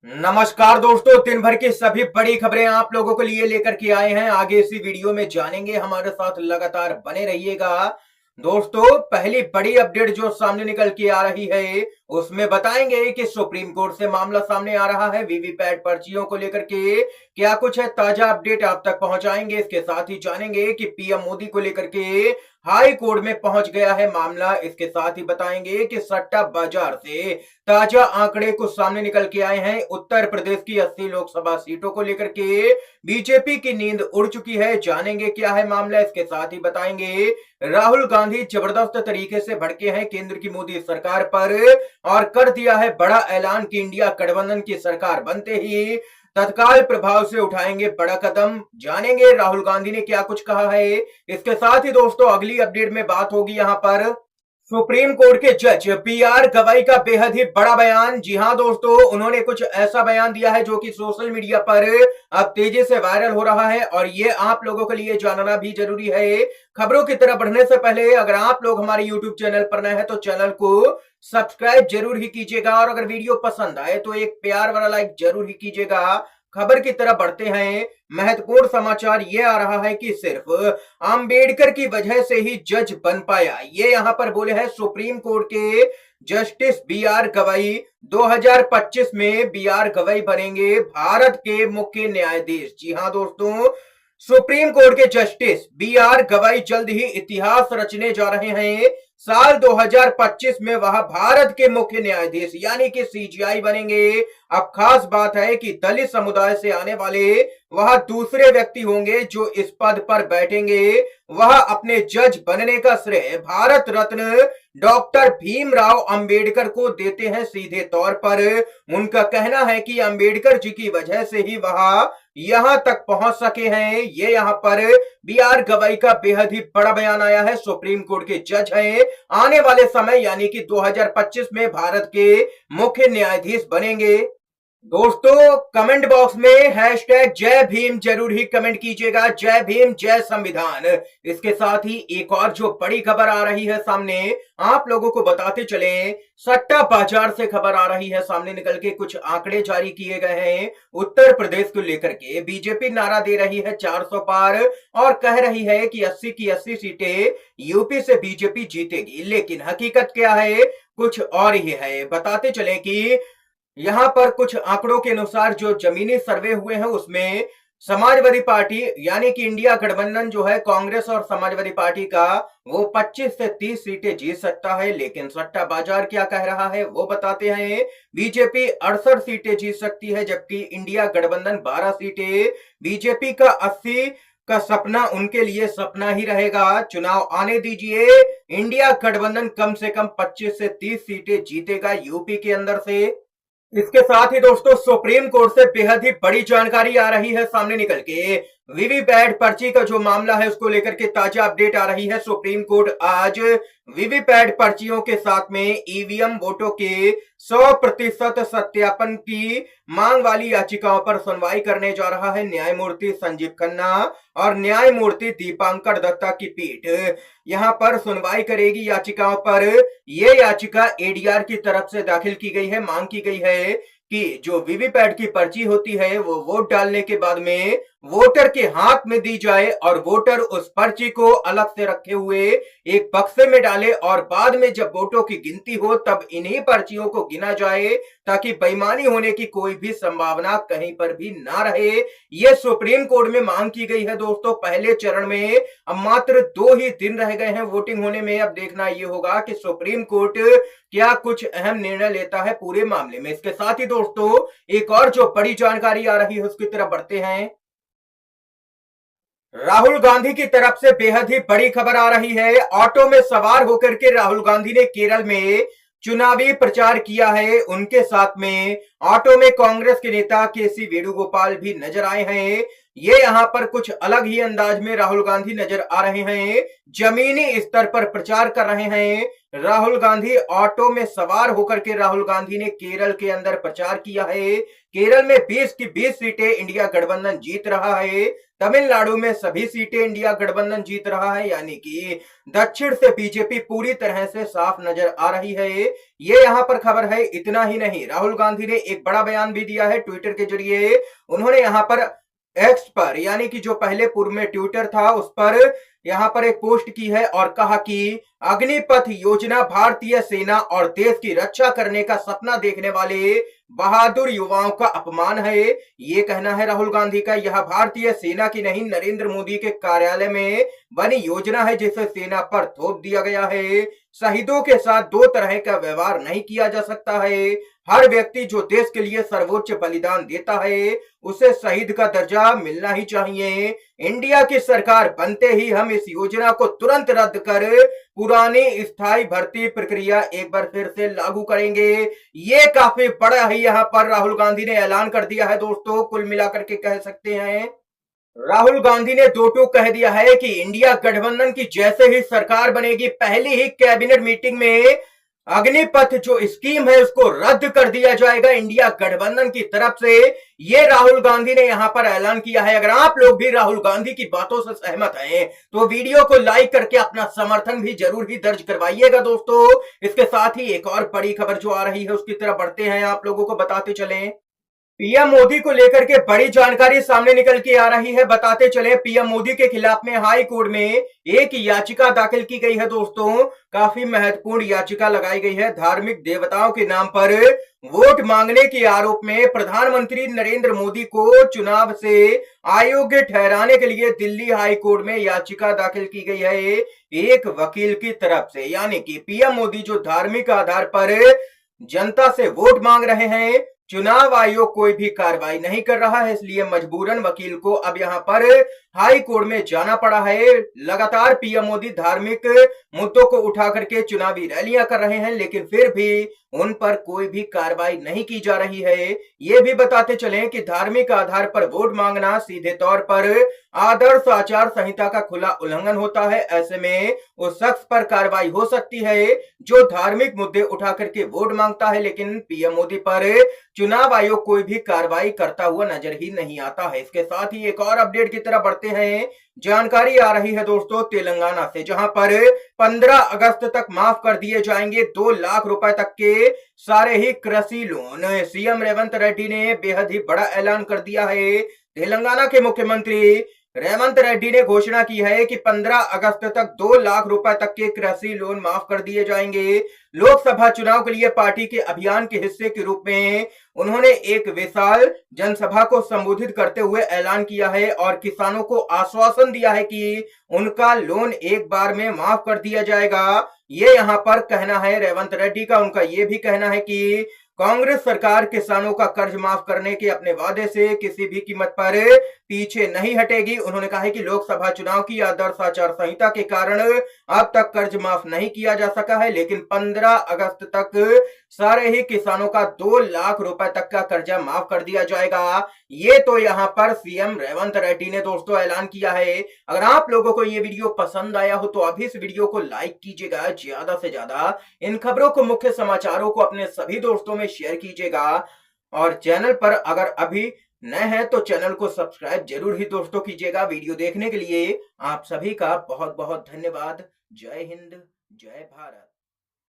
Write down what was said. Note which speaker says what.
Speaker 1: नमस्कार दोस्तों, दिन भर की सभी बड़ी खबरें आप लोगों के लिए लेकर के आए हैं। आगे इसी वीडियो में जानेंगे, हमारे साथ लगातार बने रहिएगा। दोस्तों, पहली बड़ी अपडेट जो सामने निकल के आ रही है उसमें बताएंगे कि सुप्रीम कोर्ट से मामला सामने आ रहा है वीवीपैट पर्चियों को लेकर के। क्या कुछ है, ताजा अपडेट आप तक पहुंचाएंगे। इसके साथ ही जानेंगे कि पीएम मोदी को लेकर के हाई कोर्ट में पहुंच गया है मामला। इसके साथ ही बताएंगे कि सट्टा बाजार से ताजा आंकड़े कुछ सामने निकल के आए हैं। उत्तर प्रदेश की 80 लोकसभा सीटों को लेकर के बीजेपी की नींद उड़ चुकी है। जानेंगे क्या है मामला। इसके साथ ही बताएंगे राहुल गांधी जबरदस्त तरीके से भड़के हैं केंद्र की मोदी सरकार पर और कर दिया है बड़ा ऐलान कि इंडिया गठबंधन की सरकार बनते ही तत्काल प्रभाव से उठाएंगे बड़ा कदम। जानेंगे राहुल गांधी ने क्या कुछ कहा है। इसके साथ ही दोस्तों, अगली अपडेट में बात होगी यहां पर सुप्रीम कोर्ट के जज पीआर गवाई का बेहद ही बड़ा बयान। जी हां दोस्तों, उन्होंने कुछ ऐसा बयान दिया है जो कि सोशल मीडिया पर अब तेजी से वायरल हो रहा है और ये आप लोगों के लिए जानना भी जरूरी है। खबरों की तरफ बढ़ने से पहले अगर आप लोग हमारे यूट्यूब चैनल पर नए हैं तो चैनल को सब्सक्राइब जरूर ही कीजिएगा और अगर वीडियो पसंद आए तो एक प्यार वाला लाइक जरूर ही कीजिएगा। खबर की तरफ बढ़ते हैं। महत्वपूर्ण समाचार ये आ रहा है कि सिर्फ अंबेडकर की वजह से ही जज बन पाया, ये यहां पर बोले हैं सुप्रीम कोर्ट के जस्टिस बी आर गवाई। 2025 में बी आर गवाई बनेंगे भारत के मुख्य न्यायाधीश। जी हां दोस्तों, सुप्रीम कोर्ट के जस्टिस बी आर गवाई जल्द ही इतिहास रचने जा रहे हैं। साल 2025 में वह भारत के मुख्य न्यायाधीश यानी कि सीजीआई बनेंगे। अब खास बात है कि दलित समुदाय से आने वाले वह दूसरे व्यक्ति होंगे जो इस पद पर बैठेंगे। वह अपने जज बनने का श्रेय भारत रत्न डॉक्टर भीमराव अंबेडकर को देते हैं सीधे तौर पर। उनका कहना है कि अंबेडकर जी की वजह से ही वह यहां तक पहुंच सके हैं। ये यहां पर बी आर गवाई का बेहद ही बड़ा बयान आया है। सुप्रीम कोर्ट के जज हैं, आने वाले समय यानी कि 2025 में भारत के मुख्य न्यायाधीश बनेंगे। दोस्तों, कमेंट बॉक्स में हैशटैग जय भीम जरूर ही कमेंट कीजिएगा। जय भीम, जय संविधान। इसके साथ ही एक और जो बड़ी खबर आ रही है सामने, आप लोगों को बताते चले। सट्टा बाजार से खबर आ रही है सामने निकल के, कुछ आंकड़े जारी किए गए हैं उत्तर प्रदेश को लेकर के। बीजेपी नारा दे रही है 400 पार और कह रही है कि 80 की 80 सीटें यूपी से बीजेपी जीतेगी, लेकिन हकीकत क्या है कुछ और ही है। बताते चले कि यहां पर कुछ आंकड़ों के अनुसार जो जमीनी सर्वे हुए हैं उसमें समाजवादी पार्टी यानी कि इंडिया गठबंधन जो है कांग्रेस और समाजवादी पार्टी का, वो 25 से 30 सीटें जीत सकता है। लेकिन सट्टा बाजार क्या कह रहा है वो बताते हैं। बीजेपी 68 सीटें जीत सकती है जबकि इंडिया गठबंधन 12 सीटें। बीजेपी का 80 का सपना उनके लिए सपना ही रहेगा। चुनाव आने दीजिए, इंडिया गठबंधन कम से कम 25 से 30 सीटें जीतेगा यूपी के अंदर से। इसके साथ ही दोस्तों, सुप्रीम कोर्ट से बेहद ही बड़ी जानकारी आ रही है सामने निकल के। वीवीपैट पर्ची का जो मामला है उसको लेकर के ताजा अपडेट आ रही है। सुप्रीम कोर्ट आज वीवीपैट पर्चियों के साथ में ईवीएम वोटों के 100% सत्यापन की मांग वाली याचिकाओं पर सुनवाई करने जा रहा है। न्यायमूर्ति संजीव खन्ना और न्यायमूर्ति दीपांकर दत्ता की पीठ यहां पर सुनवाई करेगी याचिकाओं पर। यह याचिका एडीआर की तरफ से दाखिल की गई है। मांग की गई है कि जो वीवीपैट की पर्ची होती है वो वोट डालने के बाद में वोटर के हाथ में दी जाए और वोटर उस पर्ची को अलग से रखे हुए एक बक्से में डाले और बाद में जब वोटों की गिनती हो तब इन्हीं पर्चियों को गिना जाए, ताकि बेईमानी होने की कोई भी संभावना कहीं पर भी ना रहे। यह सुप्रीम कोर्ट में मांग की गई है दोस्तों। पहले चरण में अब मात्र 2 ही दिन रह गए हैं वोटिंग होने में। अब देखना यह होगा कि सुप्रीम कोर्ट क्या कुछ अहम निर्णय लेता है पूरे मामले में। इसके साथ ही दोस्तों, एक और जो बड़ी जानकारी आ रही है उसकी तरफ बढ़ते हैं। राहुल गांधी की तरफ से बेहद ही बड़ी खबर आ रही है। ऑटो में सवार होकर के राहुल गांधी ने केरल में चुनावी प्रचार किया है। उनके साथ में ऑटो में कांग्रेस के नेता केसी वेणुगोपाल भी नजर आए हैं। ये यहां पर कुछ अलग ही अंदाज में राहुल गांधी नजर आ रहे हैं। जमीनी स्तर पर प्रचार कर रहे हैं। राहुल गांधी ऑटो में सवार होकर के राहुल गांधी ने केरल के अंदर प्रचार किया है। केरल में 20 की 20 सीटें इंडिया गठबंधन जीत रहा है। तमिलनाडु में सभी सीटें इंडिया गठबंधन जीत रहा है, यानी कि दक्षिण से बीजेपी पूरी तरह से साफ नजर आ रही है। ये यहां पर खबर है। इतना ही नहीं, राहुल गांधी ने एक बड़ा बयान भी दिया है ट्विटर के जरिए। उन्होंने यहां पर एक्स पर, यानी कि जो पहले पूर्व में ट्विटर था, उस पर यहां पर एक पोस्ट की है और कहा कि अग्निपथ योजना भारतीय सेना और देश की रक्षा करने का सपना देखने वाले बहादुर युवाओं का अपमान है। ये कहना है राहुल गांधी का। यह भारतीय सेना की नहीं, नरेंद्र मोदी के कार्यालय में बनी योजना है जिसे सेना पर थोप दिया गया है। शहीदों के साथ दो तरह का व्यवहार नहीं किया जा सकता है। हर व्यक्ति जो देश के लिए सर्वोच्च बलिदान देता है उसे शहीद का दर्जा मिलना ही चाहिए। इंडिया की सरकार बनते ही हम इस योजना को तुरंत रद्द कर पुरानी स्थायी भर्ती प्रक्रिया एक बार फिर से लागू करेंगे। ये काफी बड़ा ही यहां पर राहुल गांधी ने ऐलान कर दिया है दोस्तों। कुल मिलाकर के कह सकते हैं राहुल गांधी ने दो टूक कह दिया है कि इंडिया गठबंधन की जैसे ही सरकार बनेगी, पहली ही कैबिनेट मीटिंग में अग्निपथ जो स्कीम है उसको रद्द कर दिया जाएगा इंडिया गठबंधन की तरफ से। ये राहुल गांधी ने यहां पर ऐलान किया है। अगर आप लोग भी राहुल गांधी की बातों से सहमत हैं तो वीडियो को लाइक करके अपना समर्थन भी जरूर ही दर्ज करवाइएगा दोस्तों। इसके साथ ही एक और बड़ी खबर जो आ रही है उसकी तरफ बढ़ते हैं, आप लोगों को बताते चलें। पीएम मोदी को लेकर के बड़ी जानकारी सामने निकल के आ रही है। बताते चले, पीएम मोदी के खिलाफ में हाई कोर्ट में एक याचिका दाखिल की गई है दोस्तों। काफी महत्वपूर्ण याचिका लगाई गई है। धार्मिक देवताओं के नाम पर वोट मांगने के आरोप में प्रधानमंत्री नरेंद्र मोदी को चुनाव से अयोग्य ठहराने के लिए दिल्ली हाई कोर्ट में याचिका दाखिल की गई है एक वकील की तरफ से। यानी कि पीएम मोदी जो धार्मिक आधार पर जनता से वोट मांग रहे हैं, चुनाव आयोग कोई भी कार्रवाई नहीं कर रहा है, इसलिए मजबूरन वकील को अब यहां पर हाई कोर्ट में जाना पड़ा है। लगातार पीएम मोदी धार्मिक मुद्दों को उठा करके चुनावी रैलियां कर रहे हैं, लेकिन फिर भी उन पर कोई भी कार्रवाई नहीं की जा रही है। ये भी बताते चलें कि धार्मिक आधार पर वोट मांगना सीधे तौर पर आदर्श आचार संहिता का खुला उल्लंघन होता है। ऐसे में उस शख्स पर कार्रवाई हो सकती है जो धार्मिक मुद्दे उठा करके वोट मांगता है, लेकिन पीएम मोदी पर चुनाव आयोग कोई भी कार्रवाई करता हुआ नजर ही नहीं आता है। इसके साथ ही एक और अपडेट की तरफ बढ़ते हैं। जानकारी आ रही है दोस्तों तेलंगाना से, जहां पर 15 अगस्त तक माफ कर दिए जाएंगे 2 लाख रुपए तक के सारे ही कृषि लोन। सीएम रेवंत रेड्डी ने बेहद ही बड़ा ऐलान कर दिया है। तेलंगाना के मुख्यमंत्री रेवंत रेड्डी ने घोषणा की है कि 15 अगस्त तक 2 लाख रुपए तक के कृषि लोन माफ कर दिए जाएंगे। लोकसभा चुनाव के लिए पार्टी के अभियान के हिस्से के रूप में उन्होंने एक विशाल जनसभा को संबोधित करते हुए ऐलान किया है और किसानों को आश्वासन दिया है कि उनका लोन एक बार में माफ कर दिया जाएगा। ये यहाँ पर कहना है रेवंत रेड्डी का। उनका ये भी कहना है कि कांग्रेस सरकार किसानों का कर्ज माफ करने के अपने वादे से किसी भी कीमत पर पीछे नहीं हटेगी। उन्होंने कहा है कि लोकसभा चुनाव की आदर्श आचार संहिता के कारण अब तक कर्ज माफ नहीं किया जा सका है, लेकिन 15 अगस्त तक सारे ही किसानों का 2 लाख रुपए तक का कर्जा माफ कर दिया जाएगा। ये तो यहाँ पर सीएम रेवंत रेड्डी ने दोस्तों ऐलान किया है। अगर आप लोगों को ये वीडियो पसंद आया हो तो अभी इस वीडियो को लाइक कीजिएगा, ज्यादा से ज्यादा इन खबरों को, मुख्य समाचारों को अपने सभी दोस्तों में शेयर कीजिएगा और चैनल पर अगर अभी नए हैं तो चैनल को सब्सक्राइब जरूर ही दोस्तों कीजिएगा। वीडियो देखने के लिए आप सभी का बहुत बहुत धन्यवाद। जय हिंद, जय भारत।